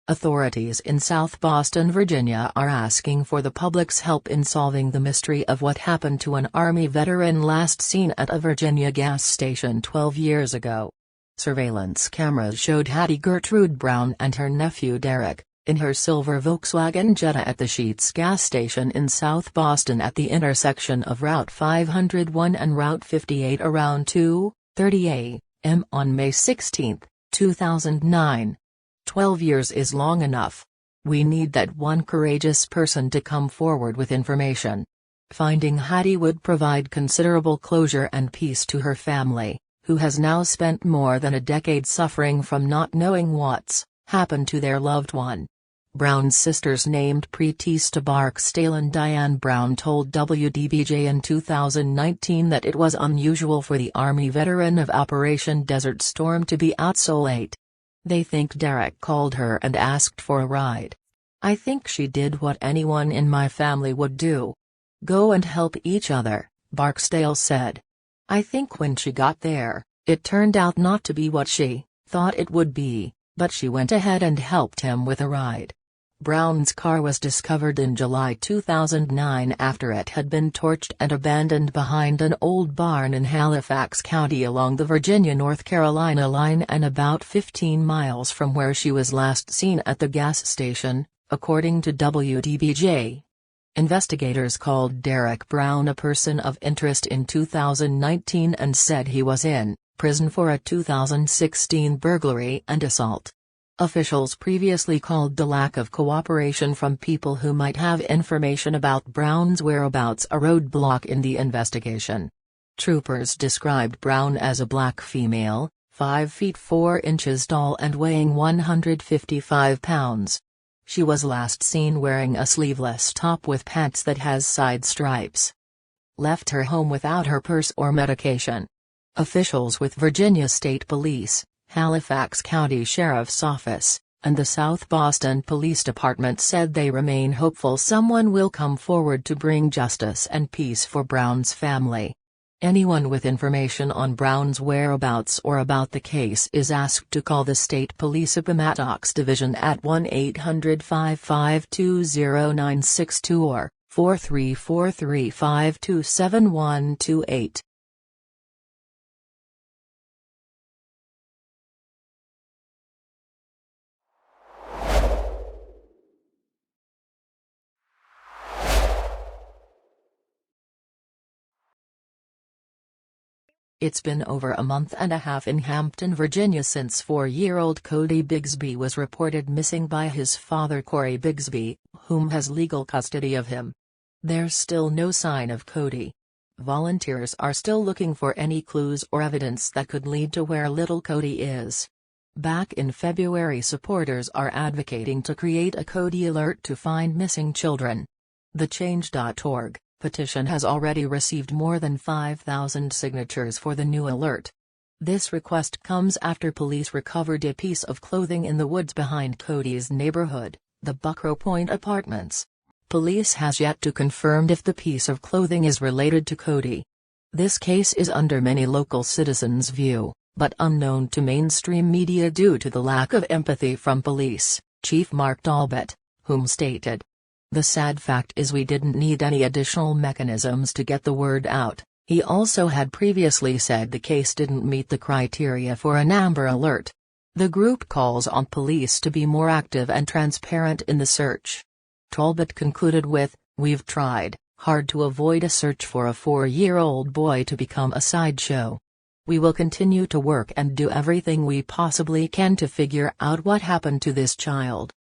Authorities in South Boston, Virginia are asking for the public's help in solving the mystery of what happened to an Army veteran last seen at a Virginia gas station 12 years ago. Surveillance cameras showed Hattie Gertrude Brown and her nephew Derek, in her silver Volkswagen Jetta at the Sheetz gas station in South Boston at the intersection of Route 501 and Route 58 around 2:30 a.m. on May 16, 2009. 12 years is long enough. We need that one courageous person to come forward with information. Finding Hattie would provide considerable closure and peace to her family, who has now spent more than a decade suffering from not knowing what's happened to their loved one. Brown's sisters named Preetista Barksdale and Diane Brown told WDBJ in 2019 that it was unusual for the Army veteran of Operation Desert Storm to be out so late. They think Derek called her and asked for a ride. I think she did what anyone in my family would do. Go and help each other, Barksdale said. I think when she got there, it turned out not to be what she thought it would be, but she went ahead and helped him with a ride. Brown's car was discovered in July 2009 after it had been torched and abandoned behind an old barn in Halifax County along the Virginia-North Carolina line and about 15 miles from where she was last seen at the gas station, according to WDBJ. Investigators called Derek Brown a person of interest in 2019 and said he was in prison for a 2016 burglary and assault. Officials previously called the lack of cooperation from people who might have information about Brown's whereabouts a roadblock in the investigation. Troopers described Brown as a black female, 5 feet 4 inches tall and weighing 155 pounds. She was last seen wearing a sleeveless top with pants that has side stripes. Left her home without her purse or medication. Officials with Virginia State Police, Halifax County Sheriff's Office, and the South Boston Police Department said they remain hopeful someone will come forward to bring justice and peace for Brown's family. Anyone with information on Brown's whereabouts or about the case is asked to call the State Police Appomattox Division at 1-800-552-0962 or 4343527128. It's been over a month and a half in Hampton, Virginia since 4-year-old Cody Bigsby was reported missing by his father Cody Bigsby, whom has legal custody of him. There's still no sign of Cody. Volunteers are still looking for any clues or evidence that could lead to where little Cody is. Back in February, supporters are advocating to create a Cody alert to find missing children. The Change.org petition has already received more than 5,000 signatures for the new alert. This request comes after police recovered a piece of clothing in the woods behind Cody's neighborhood, the Buckrow Point Apartments. Police has yet to confirm if the piece of clothing is related to Cody. This case is under many local citizens' view, but unknown to mainstream media due to the lack of empathy from Police Chief Mark Talbot, whom stated, "The sad fact is we didn't need any additional mechanisms to get the word out." He also had previously said the case didn't meet the criteria for an Amber Alert. The group calls on police to be more active and transparent in the search. Talbot concluded with, "We've tried hard to avoid a search for a 4-year-old boy to become a sideshow. We will continue to work and do everything we possibly can to figure out what happened to this child.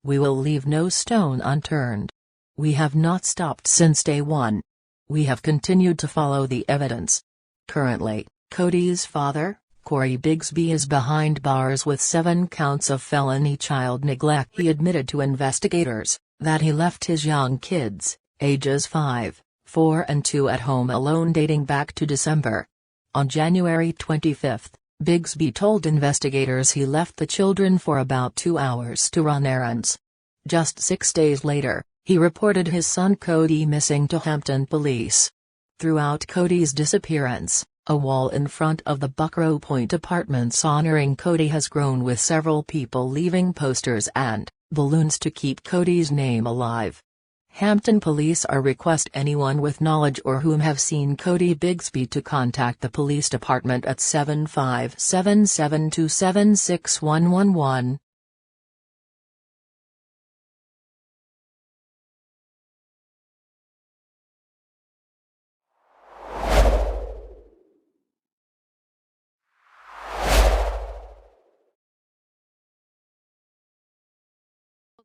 We will leave no stone unturned. We have not stopped since day one. We have continued to follow the evidence." Currently, Cody's father, Cody Bigsby, is behind bars with 7 counts of felony child neglect. He admitted to investigators that he left his young kids, ages 5, 4 and 2 at home alone dating back to December. On January 25, Bigsby told investigators he left the children for about 2 hours to run errands. Just 6 days later, he reported his son Cody missing to Hampton police. Throughout Cody's disappearance, a wall in front of the Buckrow Point Apartments honoring Cody has grown with several people leaving posters and balloons to keep Cody's name alive. Hampton police are request anyone with knowledge or whom have seen Cody Bigsby to contact the police department at 7577276111.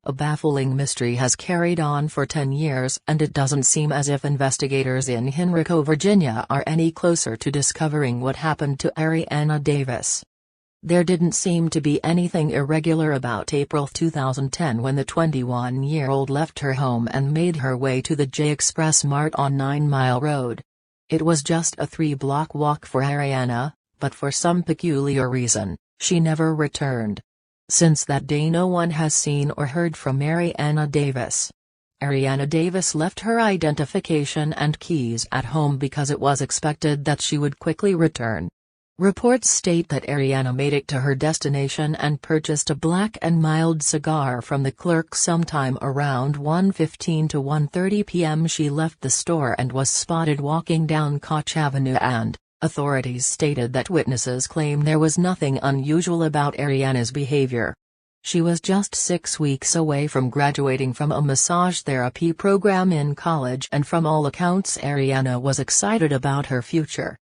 A baffling mystery has carried on for 10 years, and it doesn't seem as if investigators in Henrico, Virginia are any closer to discovering what happened to Ariana Davis. There didn't seem to be anything irregular about April 2010 when the 21-year-old left her home and made her way to the J Express Mart on 9 Mile Road. It was just a 3-block walk for Ariana, but for some peculiar reason, she never returned. Since that day no one has seen or heard from Ariana Davis. Ariana Davis left her identification and keys at home because it was expected that she would quickly return. Reports state that Ariana made it to her destination and purchased a black and mild cigar from the clerk sometime around 1:15 to 1:30 p.m. She left the store and was spotted walking down Koch Avenue, and authorities stated that witnesses claim there was nothing unusual about Ariana's behavior. She was just 6 weeks away from graduating from a massage therapy program in college, and from all accounts Ariana was excited about her future.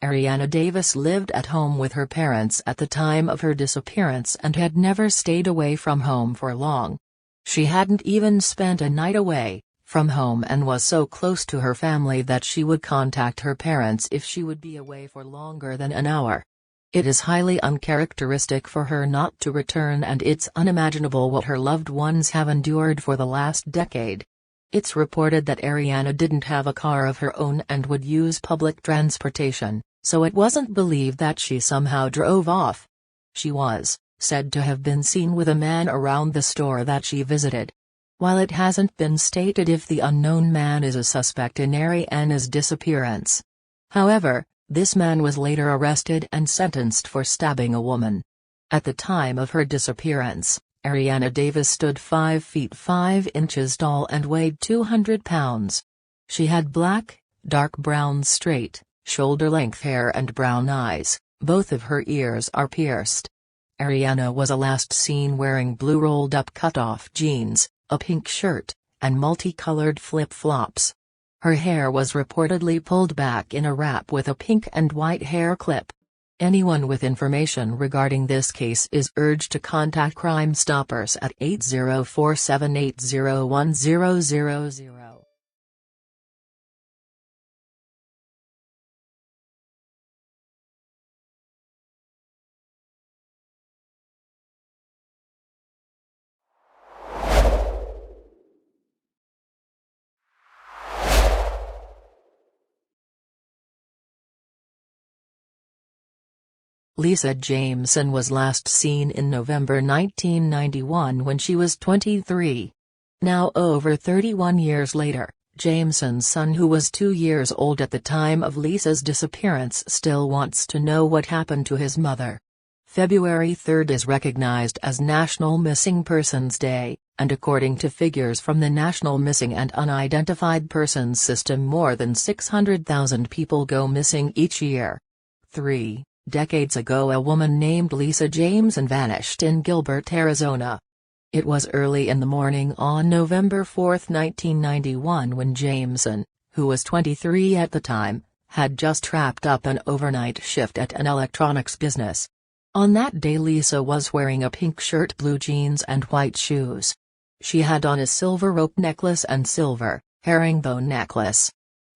Ariana Davis lived at home with her parents at the time of her disappearance and had never stayed away from home for long. She hadn't even spent a night away from home and was so close to her family that she would contact her parents if she would be away for longer than an hour. It is highly uncharacteristic for her not to return, and it's unimaginable what her loved ones have endured for the last decade. It's reported that Ariana didn't have a car of her own and would use public transportation, so it wasn't believed that she somehow drove off. She was said to have been seen with a man around the store that she visited. While it hasn't been stated if the unknown man is a suspect in Ariana's disappearance. However, this man was later arrested and sentenced for stabbing a woman. At the time of her disappearance, Ariana Davis stood 5 feet 5 inches tall and weighed 200 pounds. She had black, dark brown straight, shoulder-length hair and brown eyes. Both of her ears are pierced. Ariana was last seen wearing blue rolled-up cut-off jeans, a pink shirt, and multicolored flip-flops. Her hair was reportedly pulled back in a wrap with a pink and white hair clip. Anyone with information regarding this case is urged to contact Crime Stoppers at 8047801000. Lisa Jameson was last seen in November 1991 when she was 23. Now over 31 years later, Jameson's son, who was 2 years old at the time of Lisa's disappearance, still wants to know what happened to his mother. February 3 is recognized as National Missing Persons Day, and according to figures from the National Missing and Unidentified Persons System, more than 600,000 people go missing each year. 3 decades ago, a woman named Lisa Jameson vanished in Gilbert, Arizona. It was early in the morning on November 4, 1991, when Jameson, who was 23 at the time, had just wrapped up an overnight shift at an electronics business. On that day Lisa was wearing a pink shirt, blue jeans and white shoes. She had on a silver rope necklace and silver, herringbone necklace.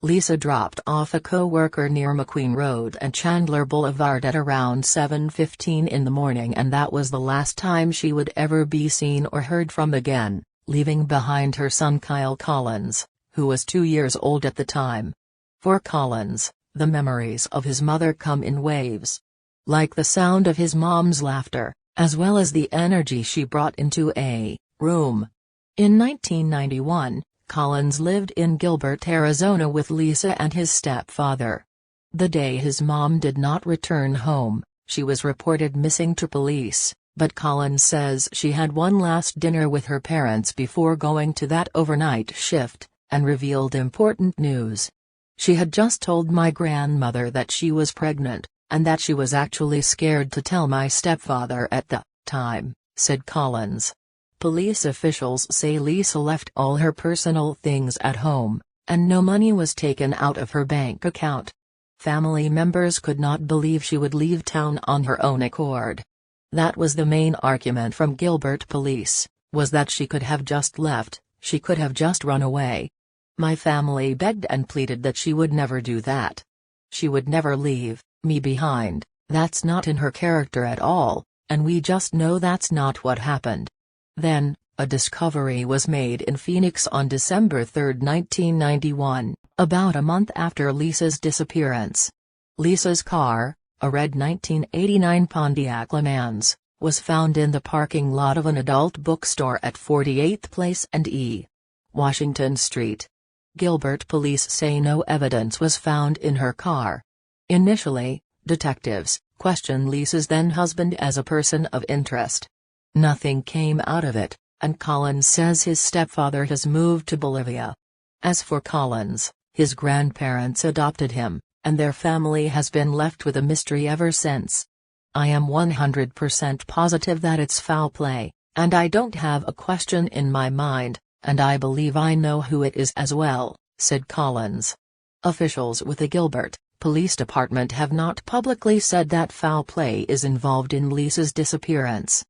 Lisa dropped off a co-worker near McQueen Road and Chandler Boulevard at around 7:15 in the morning, and that was the last time she would ever be seen or heard from again, leaving behind her son Kyle Collins, who was 2 years old at the time. For Collins, the memories of his mother come in waves. Like the sound of his mom's laughter, as well as the energy she brought into a room. In 1991, Collins lived in Gilbert, Arizona with Lisa and his stepfather. The day his mom did not return home, she was reported missing to police. But Collins says she had one last dinner with her parents before going to that overnight shift, and revealed important news. She had just told my grandmother that she was pregnant, and that she was actually scared to tell my stepfather at the time, said Collins. Police officials say Lisa left all her personal things at home, and no money was taken out of her bank account. Family members could not believe she would leave town on her own accord. That was the main argument from Gilbert police, was that she could have just left, she could have just run away. My family begged and pleaded that she would never do that. She would never leave me behind, that's not in her character at all, and we just know that's not what happened. Then, a discovery was made in Phoenix on December 3, 1991, about a month after Lisa's disappearance. Lisa's car, a red 1989 Pontiac Le Mans, was found in the parking lot of an adult bookstore at 48th Place and E. Washington Street. Gilbert police say no evidence was found in her car. Initially, detectives questioned Lisa's then-husband as a person of interest. Nothing came out of it, and Collins says his stepfather has moved to Bolivia. As for Collins, his grandparents adopted him, and their family has been left with a mystery ever since. I am 100% positive that it's foul play, and I don't have a question in my mind, and I believe I know who it is as well, said Collins. Officials with the Gilbert Police Department have not publicly said that foul play is involved in Lisa's disappearance.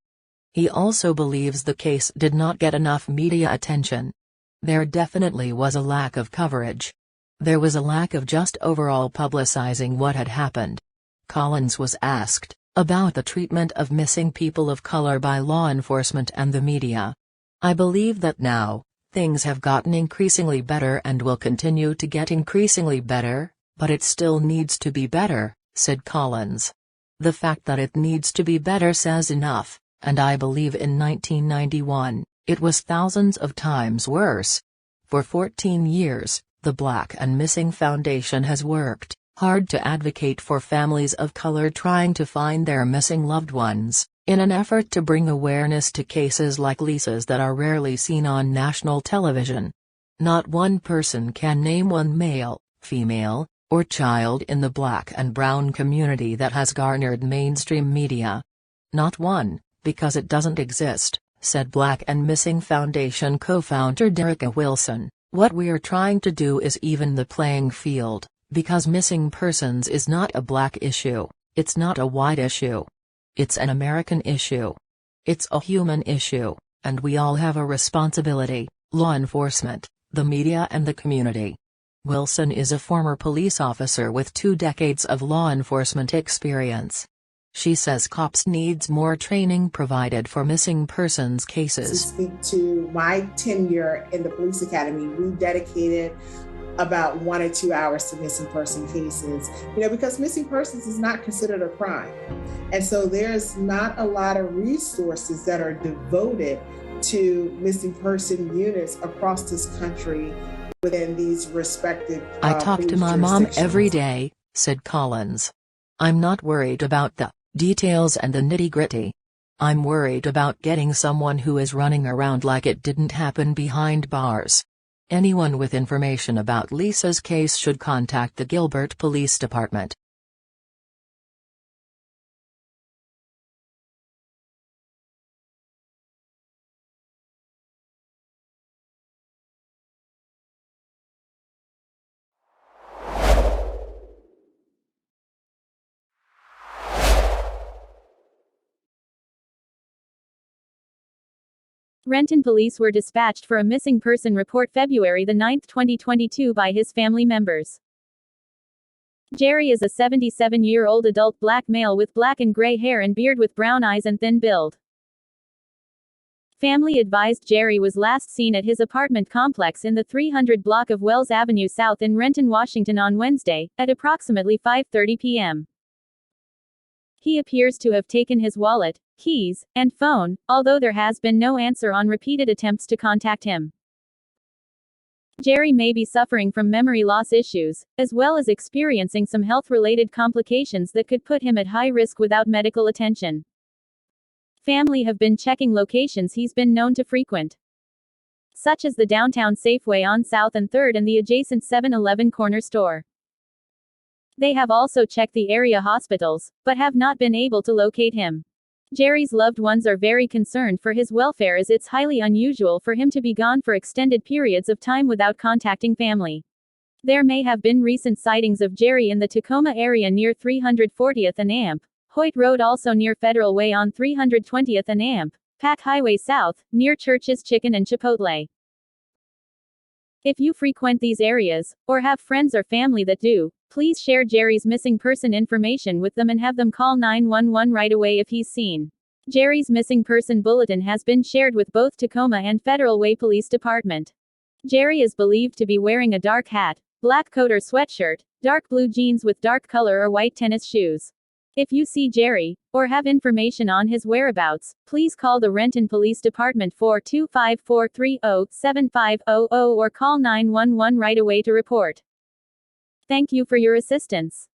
He also believes the case did not get enough media attention. There definitely was a lack of coverage. There was a lack of just overall publicizing what had happened. Collins was asked about the treatment of missing people of color by law enforcement and the media. I believe that now, things have gotten increasingly better and will continue to get increasingly better, but it still needs to be better, said Collins. The fact that it needs to be better says enough, and I believe in 1991, it was thousands of times worse. For 14 years, the Black and Missing Foundation has worked hard to advocate for families of color trying to find their missing loved ones, in an effort to bring awareness to cases like Lisa's that are rarely seen on national television. Not one person can name one male, female, or child in the Black and brown community that has garnered mainstream media. Not one, because it doesn't exist, said Black and Missing Foundation co-founder Derica Wilson. What we're trying to do is even the playing field, because missing persons is not a Black issue, it's not a white issue. It's an American issue. It's a human issue, and we all have a responsibility, law enforcement, the media and the community. Wilson is a former police officer with 2 decades of law enforcement experience. She says cops needs more training provided for missing persons cases. To speak to my tenure in the police academy, we dedicated about 1 or 2 hours to missing person cases, because missing persons is not considered a crime. And so there's not a lot of resources that are devoted to missing person units across this country within these respective I talk to my mom every day, said Collins. I'm not worried about the details and the nitty-gritty. I'm worried about getting someone who is running around like it didn't happen behind bars. Anyone with information about Lisa's case should contact the Gilbert Police Department. Renton police were dispatched for a missing person report February 9, 2022 by his family members. Jerry is a 77-year-old adult Black male with black and gray hair and beard with brown eyes and thin build. Family advised Jerry was last seen at his apartment complex in the 300 block of Wells Avenue South in Renton, Washington on Wednesday, at approximately 5:30 p.m. He appears to have taken his wallet, keys, and phone, although there has been no answer on repeated attempts to contact him. Jerry may be suffering from memory loss issues, as well as experiencing some health-related complications that could put him at high risk without medical attention. Family have been checking locations he's been known to frequent, such as the downtown Safeway on South and 3rd and the adjacent 7-Eleven corner store. They have also checked the area hospitals, but have not been able to locate him. Jerry's loved ones are very concerned for his welfare as it's highly unusual for him to be gone for extended periods of time without contacting family. There may have been recent sightings of Jerry in the Tacoma area near 340th and Amp, Hoyt Road, also near Federal Way on 320th and Amp, Pack Highway South, near Church's Chicken and Chipotle. If you frequent these areas, or have friends or family that do, please share Jerry's missing person information with them and have them call 911 right away if he's seen. Jerry's missing person bulletin has been shared with both Tacoma and Federal Way Police Department. Jerry is believed to be wearing a dark hat, black coat or sweatshirt, dark blue jeans with dark color or white tennis shoes. If you see Jerry, or have information on his whereabouts, please call the Renton Police Department 425-430-7500 or call 911 right away to report. Thank you for your assistance.